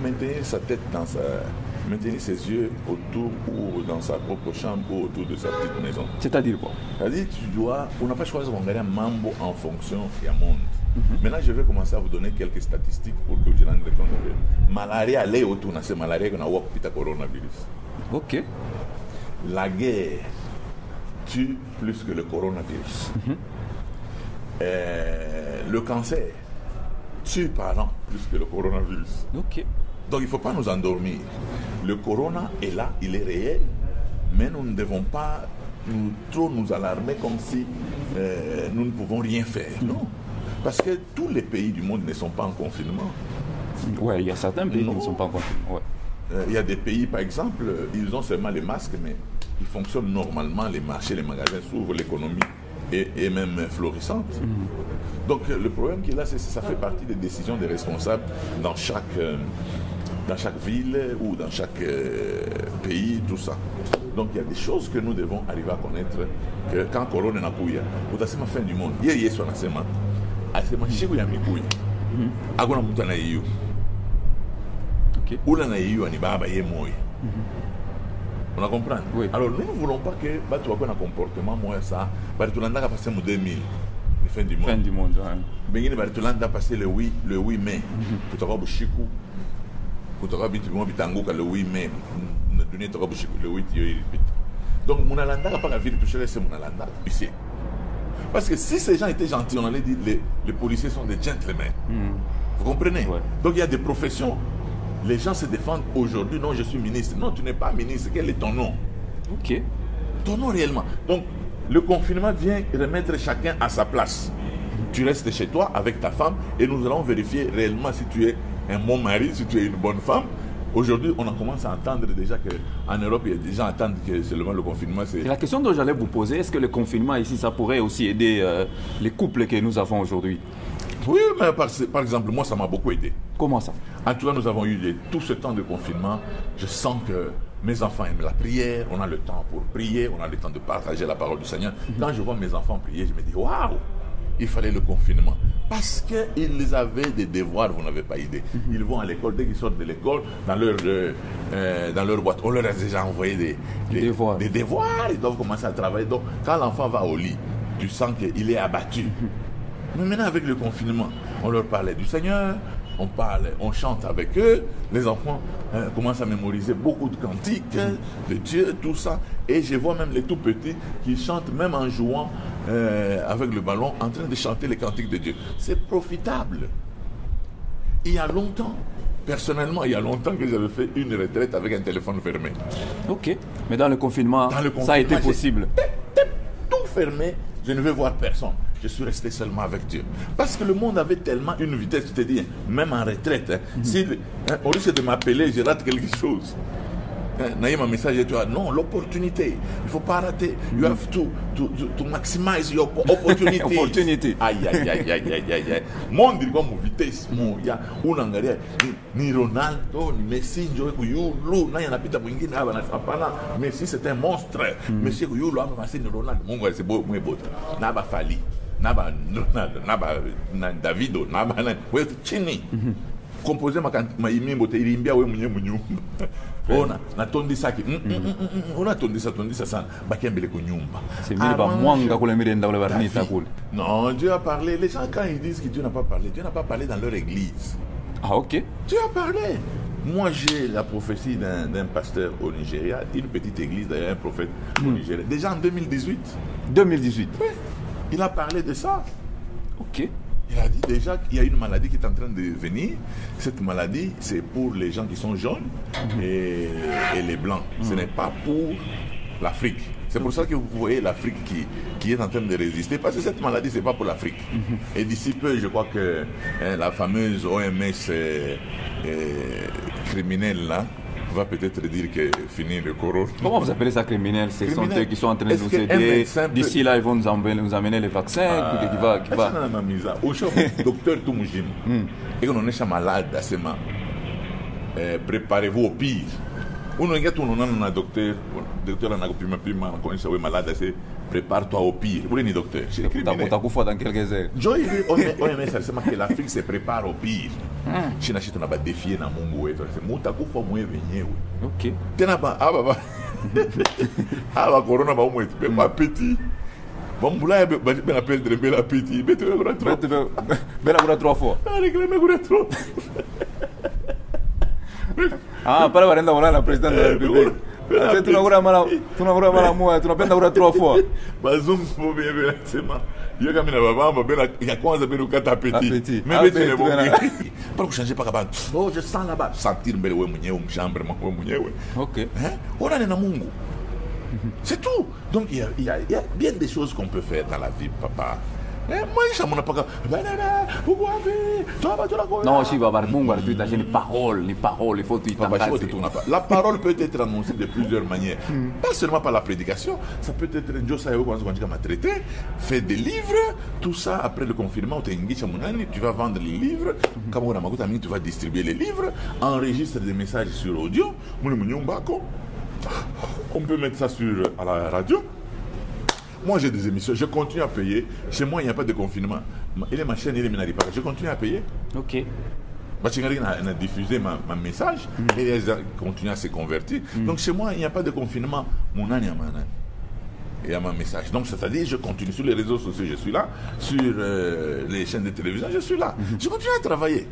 maintenir sa tête maintenir ses yeux autour ou dans sa propre chambre ou autour de sa petite maison. C'est-à-dire quoi? C'est-à-dire on n'a pas choisi de regarder un mambo en fonction du monde. Maintenant, je vais commencer à vous donner quelques statistiques pour que vous rendiez compte que malaria allait autour de cette malaria qu'on a eu le coronavirus. Ok. La guerre tue plus que le coronavirus. Le cancer tue par an plus que le coronavirus. Ok. Donc il ne faut pas nous endormir. Le corona est là, il est réel, mais nous ne devons pas trop nous alarmer comme si nous ne pouvons rien faire. Non. Parce que tous les pays du monde ne sont pas en confinement. Oui, il y a certains pays qui ne sont pas en confinement. Ouais. Il y a des pays, par exemple, ils ont seulement les masques, mais ils fonctionnent normalement, les marchés, les magasins s'ouvrent, l'économie est même florissante. Donc le problème qui est là, c'est que ça fait partie des décisions des responsables dans chaque ville ou dans chaque pays, tout ça. Donc il y a des choses que nous devons arriver à connaître, que quand Corona n'a pas eu, vous avez fin du monde. Il y a ce qu'on asema shiku ya mikuya akuna mtu anaiyo ula anaiyo ni baba ye moya. On a compris. Oui. Alors nous ne voulons pas que batu wako na comportement moya ça bari tulandaka passer mu 2000 le fin du monde. Fin du monde. Ouais. Bengine bari tulanda passer le 8 mai kutoka bushiku kutoka bitu bitanguka le 8 mai na dunia kutoka bushiku le 8 yo ilipita. Donc munalandaka pas la ville toucher c'est munalanda ici. Parce que si ces gens étaient gentils, on allait dire les policiers sont des gentlemen. Vous comprenez? Ouais. Donc il y a des professions. Les gens se défendent aujourd'hui. Non, je suis ministre. Non, tu n'es pas ministre. Quel est ton nom? Ok. Ton nom réellement. Donc le confinement vient remettre chacun à sa place. Tu restes chez toi avec ta femme et nous allons vérifier réellement si tu es un bon mari, si tu es une bonne femme. Aujourd'hui, on a commencé à entendre déjà qu'en Europe, il y a des gens qui attendent que seulement le confinement, c'est... Et la question dont j'allais vous poser, est-ce que le confinement ici, ça pourrait aussi aider les couples que nous avons aujourd'hui? Oui, mais par exemple, moi, ça m'a beaucoup aidé. Comment ça? En tout cas, nous avons eu tout ce temps de confinement. Je sens que mes enfants aiment la prière. On a le temps pour prier. On a le temps de partager la parole du Seigneur. Quand je vois mes enfants prier, je me dis, waouh, il fallait le confinement. Parce qu'ils avaient des devoirs, vous n'avez pas idée. Ils vont à l'école, dès qu'ils sortent de l'école, dans leur boîte, on leur a déjà envoyé des devoirs. Ils doivent commencer à travailler. Donc, quand l'enfant va au lit, tu sens qu'il est abattu. Mais maintenant, avec le confinement, on leur parlait du Seigneur, on chante avec eux. Les enfants commencent à mémoriser beaucoup de cantiques de Dieu, tout ça. Et je vois même les tout petits qui chantent, même en jouant avec le ballon, en train de chanter les cantiques de Dieu. C'est profitable. Il y a longtemps, personnellement, il y a longtemps que j'avais fait une retraite avec un téléphone fermé. Ok. Mais dans le confinement, ça a été possible. Tout fermé, je ne veux voir personne. Je suis resté seulement avec Dieu. Parce que le monde avait tellement une vitesse, tu te dis, même en retraite, si on risque de m'appeler, je rate quelque chose. Naïma message et tu as non, l'opportunité. Il ne faut pas rater. You have to maximize your opportunity. Aïe. Monde dit comme vitesse. Il y a un engrais. Ni Ronaldo, ni Messi, Yulu, n'a rien à pita mwingine hapa na hapana. Messi c'est un monstre. Messi Yulu hapa basi ni Ronaldo. Mungu c'est beau, moi beau. Naba Fali, naba Ronaldo, naba Davido, naba wewe chini. Composer ma imimbo te irimbia wewe mwenyewe mnyumba. Ona natondisa ki ona tondisa sana bakembele ku nyumba c'est mille ba mwanga kule mirenda kule barnita kule. Non, Dieu a parlé. Les gens quand ils disent que Dieu n'a pas parlé dans leur église. Ah ok. Dieu a parlé. Moi j'ai la prophétie d'un pasteur au Nigeria, une petite église d'ailleurs, un prophète au Nigeria. Déjà en 2018. Oui. Il a parlé de ça. Ok. Il a dit déjà qu'il y a une maladie qui est en train de venir. Cette maladie, c'est pour les gens qui sont jaunes et les blancs. Ce n'est pas pour l'Afrique. C'est pour ça que vous voyez l'Afrique qui est en train de résister. Parce que cette maladie, ce n'est pas pour l'Afrique. Et d'ici peu, je crois que la fameuse OMS criminelle, là, va peut-être dire que fini le corona. Comment vous appelez ça criminel? Ce sont eux qui sont en train de nous aider. D'ici là, ils vont nous amener les vaccins. Qui va. Docteur Toumujim, et qu'on est malade, préparez-vous au pire. On a un docteur, on a malade, prépare-toi au pire. Vous voulez docteur? Dans quelques heures. Joy, OMS, c'est que l'Afrique se prépare au pire. Si on a défié dans mon goût, c'est Moutakufa, moi, venir. Ok. Corona, pas petit. Bon, vous l'avez appelé de bel petit. Belle 3 fois. Trop. Ah, para varenda la présidente de la République. Tu n'as pas moi, tu n'as pas 3 fois. Bazum faut bien sema. Yo kama na baba bena ya kwanza bena ukata petit. Mais tu ne bon. Pas changer pas kabana. Oh, je sens là-bas sentir mbele wewe mwenyewe mshambre mwa mwenyewe. OK. Hein? On est na Mungu. C'est tout. Donc il y a bien des choses qu'on peut faire dans la vie, papa. Moi, je ne sais pas. Non, si va avoir bon, les paroles, il faut tout. La parole peut être annoncée de plusieurs manières. Pas seulement par la prédication, ça peut être un Josa quand on m'a traité, faire des livres, tout ça après le confinement, tu vas vendre les livres, tu vas distribuer les livres, enregistre des messages sur audio, on peut mettre ça à la radio. Moi, j'ai des émissions, je continue à payer. Chez moi, il n'y a pas de confinement. Il est ma chaîne, il est Minari Park. Je continue à payer. Ok. Bachingari a diffusé ma message et ils ont continué à se convertir. Donc, chez moi, il n'y a pas de confinement. Mon âne, il y a ma message. Donc, c'est-à-dire, je continue sur les réseaux sociaux, je suis là. Sur les chaînes de télévision, je suis là. Je continue à travailler.